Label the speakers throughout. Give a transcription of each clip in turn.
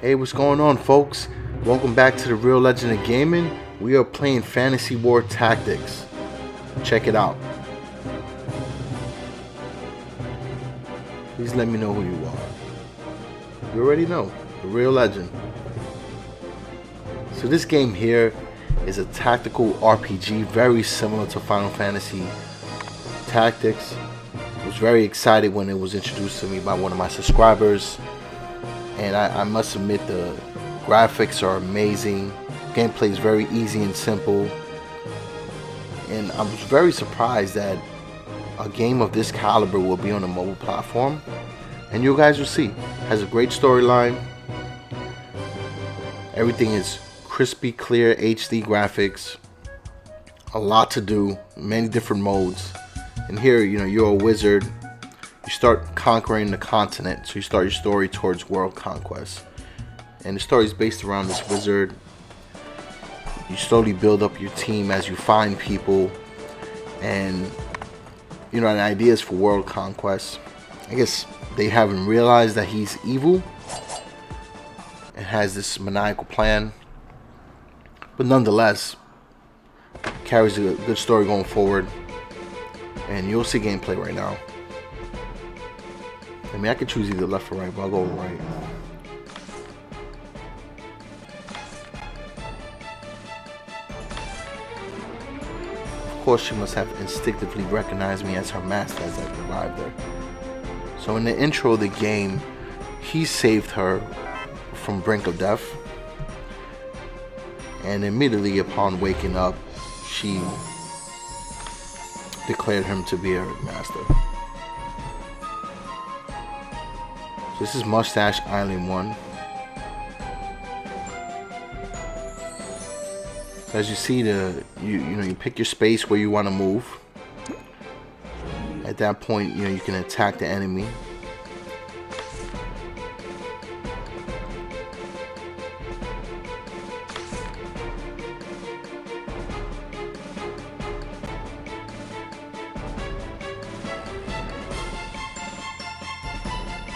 Speaker 1: Hey, what's going on, folks? Welcome back to the Real Legend of Gaming. We are playing Fantasy War Tactics. Check it out. Please let me know who you are. You already know, the Real Legend. So this game here is a tactical RPG, very similar to Final Fantasy Tactics. I was very excited when it was introduced to me by one of my subscribers. And I must admit, the graphics are amazing. Gameplay is very easy and simple. And I was very surprised that a game of this caliber will be on a mobile platform. And you guys will see. It has a great storyline. Everything is crispy, clear, HD graphics. A lot to do. Many different modes. And here, you're a wizard. You start conquering the continent, so you start your story towards world conquest. And the story is based around this wizard. You slowly build up your team as you find people, and the idea is for world conquest. I guess they haven't realized that he's evil and has this maniacal plan, but nonetheless carries a good story going forward. And you'll see gameplay right now. I mean, I could choose either left or right, but I'll go right. Of course, she must have instinctively recognized me as her master as I revived her. So in the intro of the game, he saved her from brink of death. And immediately upon waking up, she declared him to be her master. So this is Mustache Island 1. So as you see, you pick your space where you want to move. At that point, you can attack the enemy.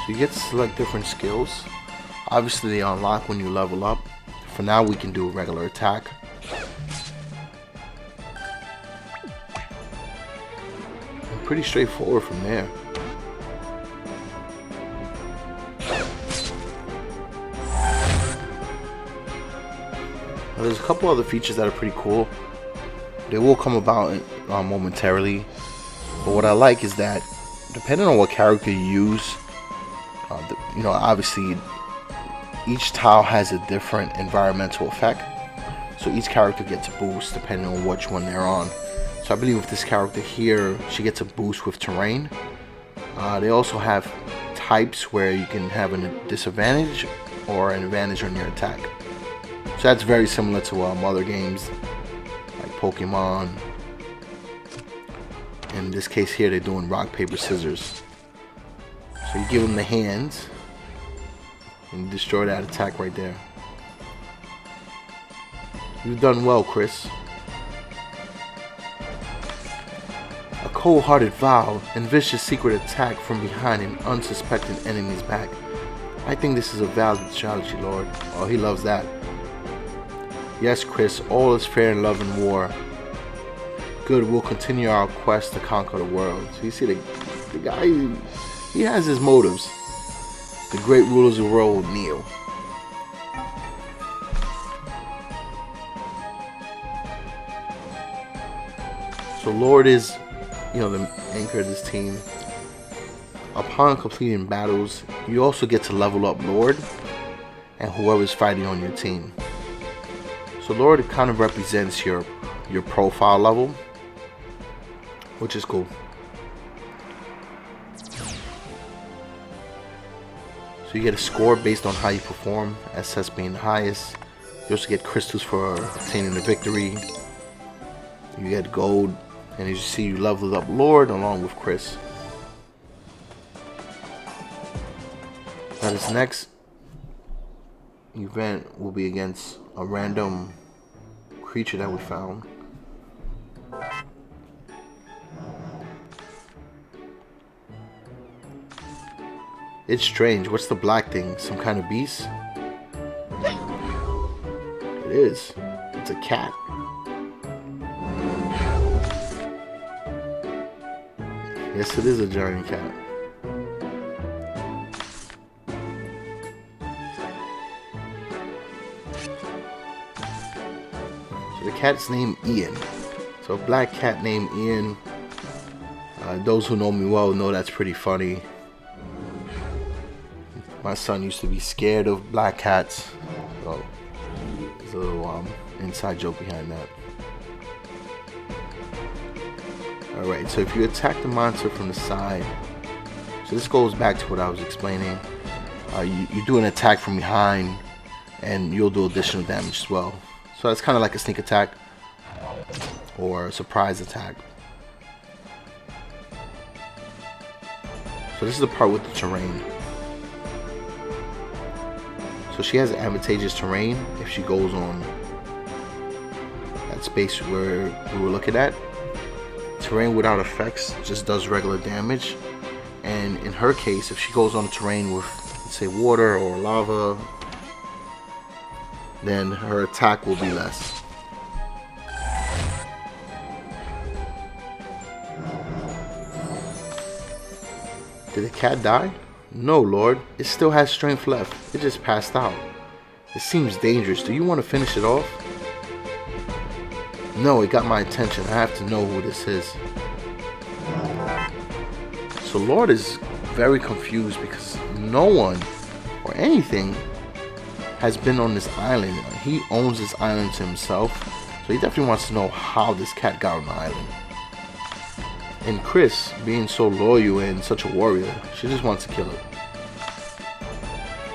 Speaker 1: You get to select different skills. Obviously they unlock when you level up. For now we can do a regular attack. And pretty straightforward from there. Now, there's a couple other features that are pretty cool. They will come about momentarily. But what I like is that depending on what character you use, obviously each tile has a different environmental effect, so each character gets a boost depending on which one they're on. So I believe with this character here, she gets a boost with terrain. They also have types where you can have a disadvantage or an advantage on your attack. So that's very similar to other games like Pokemon. In this case here, they're doing rock, paper, scissors. So you give them the hands and destroy that attack right there. You've done well, Chris. A cold-hearted vow and vicious secret attack from behind an unsuspecting enemy's back. I think this is a valid strategy, Lord. Oh, he loves that. Yes, Chris, all is fair in love and war. Good, we'll continue our quest to conquer the world. So you see the guy, he has his motives. The great rulers of the world will kneel. So Lord is, the anchor of this team. Upon completing battles, you also get to level up Lord and whoever's fighting on your team. So Lord kind of represents your profile level, which is cool. So you get a score based on how you perform, SS being the highest. You also get crystals for obtaining the victory. You get gold, and as you see, you leveled up Lord along with Chris. Now this next event will be against a random creature that we found. It's strange. What's the black thing? Some kind of beast? is. It's a cat. Yes, it is a giant cat. So the cat's named Ian. So a black cat named Ian. Those who know me well know that's pretty funny. My son used to be scared of black cats. So there's a little inside joke behind that. Alright, so if you attack the monster from the side, so this goes back to what I was explaining. You do an attack from behind and you'll do additional damage as well. So that's kind of like a sneak attack or a surprise attack. So this is the part with the terrain. So she has advantageous terrain if she goes on that space where we were looking at. Terrain without effects just does regular damage, and in her case, if she goes on terrain with, let's say, water or lava, then her attack will be less. Did the cat die? No, Lord. It still has strength left. It just passed out. It seems dangerous. Do you want to finish it off? No, it got my attention. I have to know who this is. So Lord is very confused because no one or anything has been on this island. He owns this island to himself. So he definitely wants to know how this cat got on the island. And Chris, being so loyal and such a warrior, she just wants to kill it.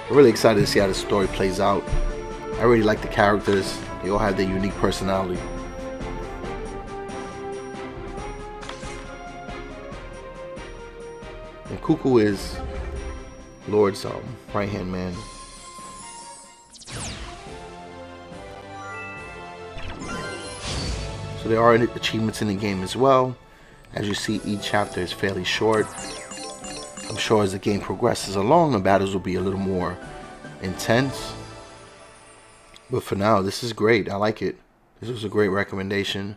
Speaker 1: I'm really excited to see how the story plays out. I really like the characters. They all have their unique personality. And Cuckoo is Lord's right-hand man. So there are achievements in the game as well. As you see, each chapter is fairly short. I'm sure as the game progresses along, the battles will be a little more intense. But for now, this is great. I like it. This was a great recommendation.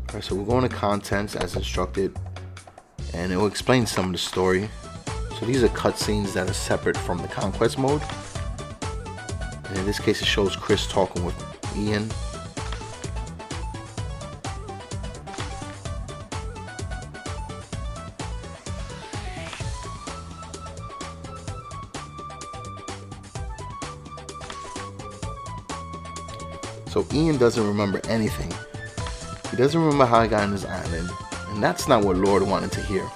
Speaker 1: Alright, so we're going to contents as instructed, and it will explain some of the story. So these are cutscenes that are separate from the conquest mode. And in this case, it shows Chris talking with Ian. So Ian doesn't remember anything. He doesn't remember how he got on this island, and that's not what Lord wanted to hear.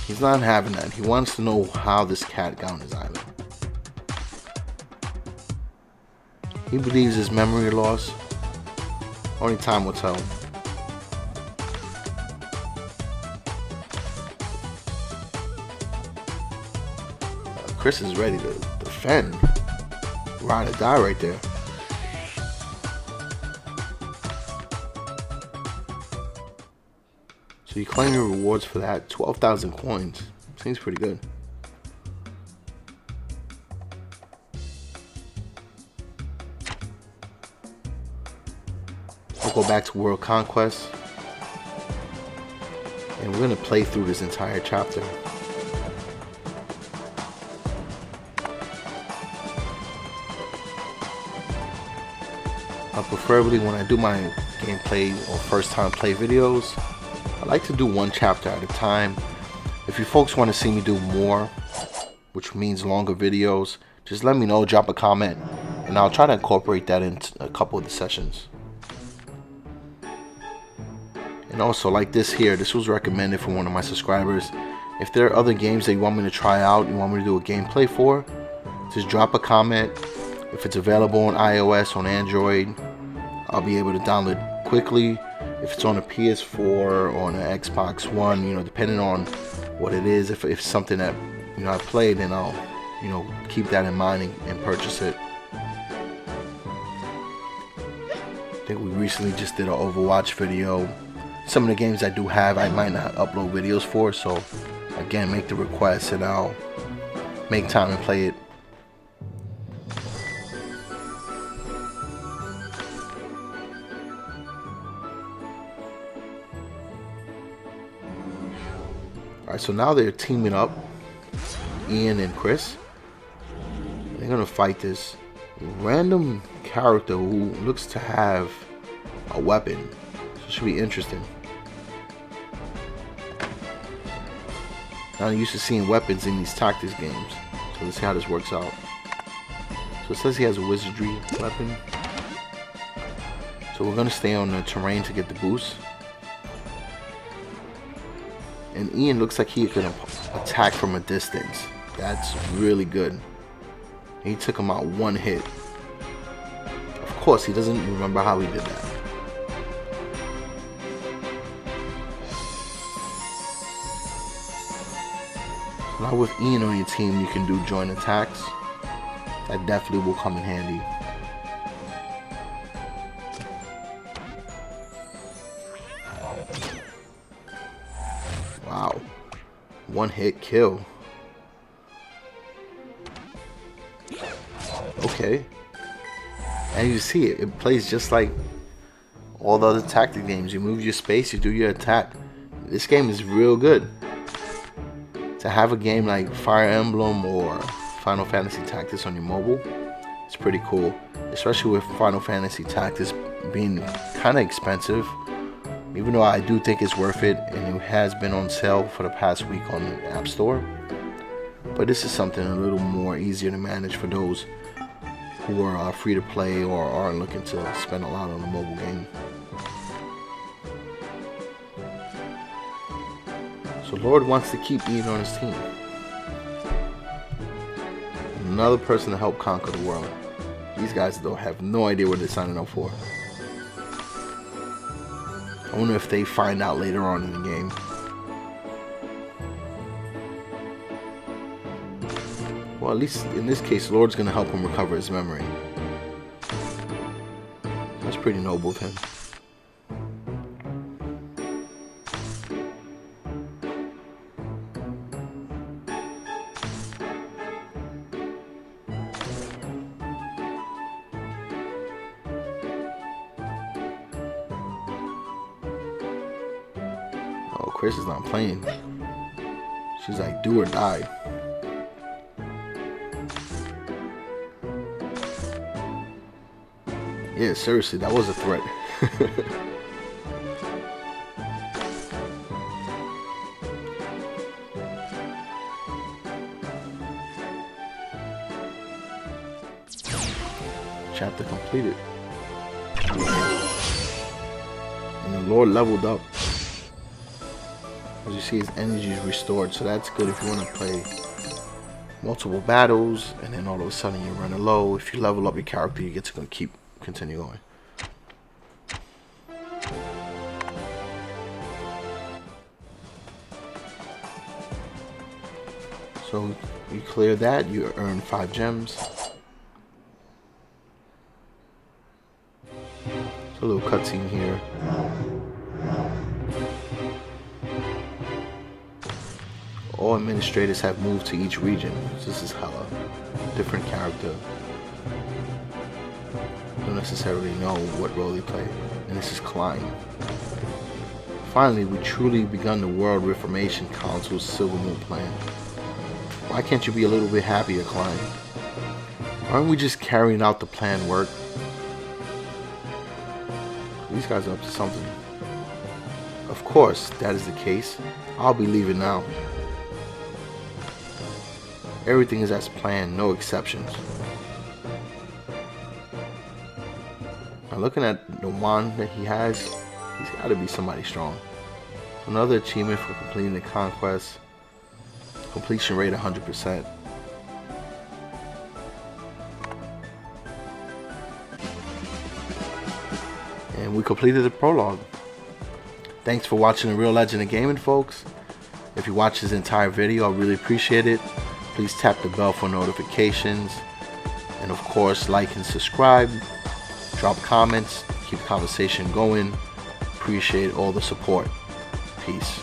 Speaker 1: He's not having that. He wants to know how this cat got on his island. He believes his memory loss. Only time will tell. Chris is ready to defend. Ride or die right there. So you claim your rewards for that. 12,000 coins. Seems pretty good. We'll go back to World Conquest. And we're going to play through this entire chapter. Preferably when I do my gameplay or first time play videos, I like to do one chapter at a time. If you folks want to see me do more, which means longer videos, just let me know, drop a comment, and I'll try to incorporate that into a couple of the sessions. And also, like this here, this was recommended from one of my subscribers. If there are other games that you want me to try out, you want me to do a gameplay for, just drop a comment. If it's available on iOS, on Android, I'll be able to download quickly. If it's on a PS4 or on an Xbox One, you know, depending on what it is, if it's something that, you know, I played, then I'll, you know, keep that in mind and purchase it. I think we recently just did an Overwatch video. Some of the games I do have, I might not upload videos for, so again, make the request and I'll make time and play it. Alright, so now they're teaming up, Ian and Chris. They're gonna fight this random character who looks to have a weapon. So it should be interesting. Now I'm used to seeing weapons in these tactics games. So let's see how this works out. So it says he has a wizardry weapon. So we're gonna stay on the terrain to get the boost. And Ian looks like he could attack from a distance. That's really good. He took him out one hit. Of course, he doesn't remember how he did that. So now with Ian on your team, you can do joint attacks. That definitely will come in handy. Wow. One hit kill. Okay. And you see it plays just like all the other tactic games. You move your space, you do your attack. This game is real good. To have a game like Fire Emblem or Final Fantasy Tactics on your mobile, it's pretty cool. Especially with Final Fantasy Tactics being kind of expensive. Even though I do think it's worth it, and it has been on sale for the past week on the App Store. But this is something a little more easier to manage for those who are free to play or are looking to spend a lot on a mobile game. So Lord wants to keep Ian on his team. Another person to help conquer the world. These guys though have no idea what they're signing up for. I wonder if they find out later on in the game. Well, at least in this case, Lord's gonna help him recover his memory. That's pretty noble of him. Oh, Chris is not playing. She's like, do or die. Yeah, seriously, that was a threat. Chapter completed. And the Lord leveled up. As you see, his energy is restored, so that's good if you want to play multiple battles and then all of a sudden you're running low. If you level up your character, you get to continue going. So you clear that, you earn 5 gems. A little cutscene here. All administrators have moved to each region. So this is hella different character. Don't necessarily know what role they play. And this is Klein. Finally, we truly begun the World Reformation Council's Silver Moon plan. Why can't you be a little bit happier, Klein? Aren't we just carrying out the plan work? These guys are up to something. Of course, that is the case. I'll be leaving now. Everything is as planned, no exceptions. Now looking at the wand that he has, he's got to be somebody strong. Another achievement for completing the conquest. Completion rate 100%. And we completed the prologue. Thanks for watching The Real Legend of Gaming, folks. If you watch this entire video, I really appreciate it. Please tap the bell for notifications. And of course, like and subscribe. Drop comments. Keep the conversation going. Appreciate all the support. Peace.